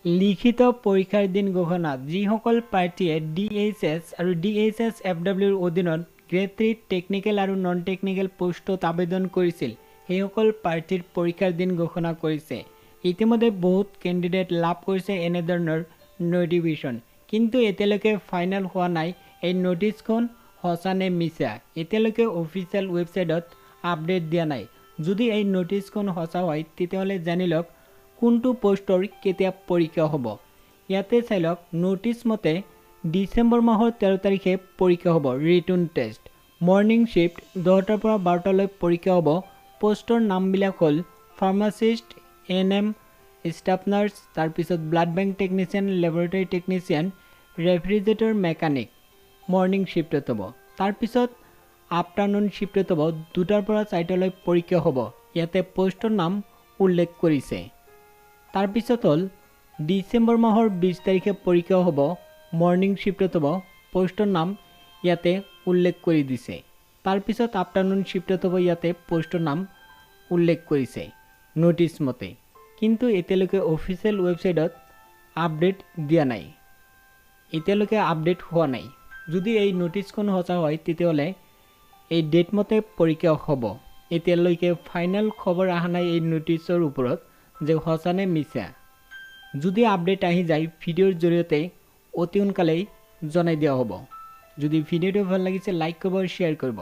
লিখিত পৰীক্ষাৰ দিন ঘোষণা যিসকল প্ৰাৰ্থীয়ে DHS আৰু DHS FWৰ অধীনত গ্ৰেড 3 টেকনিক্যাল আৰু নন টেকনিক্যাল পোষ্টত আবেদন কৰিছিল সেইসকল প্ৰাৰ্থীৰ পৰীক্ষাৰ দিন ঘোষণা কৰিছে। ইতিমধ্যে বহুত কেণ্ডিডেট লাভ কৰিছে এনেধৰণৰ নোটিফিকেশ্যন, কিন্তু এতিয়ালৈকে ফাইনেল হোৱা নাই এই নোটিছখন সঁচা নে মিছা এতিয়ালৈকে অফিচিয়েল ৱেবছাইটত আপডেট দিয়া নাই। যদি এই নোটিছখন সঁচা হয় তেতিয়াহ'লে জানি লওক কোনটো পোষ্টৰ কেতিয়া পৰীক্ষা হ'ব। ইয়াতে চাই লওক নোটিছ মতে ডিচেম্বৰ মাহৰ 13 তাৰিখে পৰীক্ষা হ'ব ৰিটন টেষ্ট। মৰ্নিং শিফ্ট 10টাৰ পৰা 12টালৈ পৰীক্ষা হ'ব। পোষ্টৰ নামবিলাক হ'ল ফাৰ্মাচিষ্ট, NM, ষ্টাফ নাৰ্ছ, তাৰপিছত blood bank technician, laboratory technician, refrigerator mechanic morning শিফ্টত হ'ব। তাৰপিছত আফটাৰনুন শিফ্টত হ'ব 2টাৰ পৰা 4টালৈ পৰীক্ষা হ'ব। ইয়াতে পোষ্টৰ নাম উল্লেখ কৰিছে। তাৰপিছত হ'ল ডিচেম্বৰ মাহৰ 20 তাৰিখে পৰীক্ষা হ'ব মৰ্নিং শিফ্টত হ'ব। পোষ্টৰ নাম ইয়াতে উল্লেখ কৰি দিছে। তাৰপিছত আফটাৰনুন শিফ্টত হ'ব, ইয়াতে পোষ্টৰ নাম উল্লেখ কৰিছে নোটিছ মতে, কিন্তু এতিয়ালৈকে অফিচিয়েল ৱেবছাইটত আপডেট দিয়া নাই, এতিয়ালৈকে আপডেট হোৱা নাই। যদি এই নোটিছখন সঁচা হয় তেতিয়াহ'লে এই ডেট মতে পৰীক্ষা হ'ব। এতিয়ালৈকে ফাইনেল খবৰ অহা নাই এই নোটিছৰ ওপৰত যে সঁচা নে মিছা। যদি আপডেট আহি যায় ভিডিঅ'ৰ জৰিয়তে অতি সোনকালেই জনাই দিয়া হ'ব। যদি ভিডিঅ'টো ভাল লাগিছে লাইক কৰিব আৰু শ্বেয়াৰ কৰিব।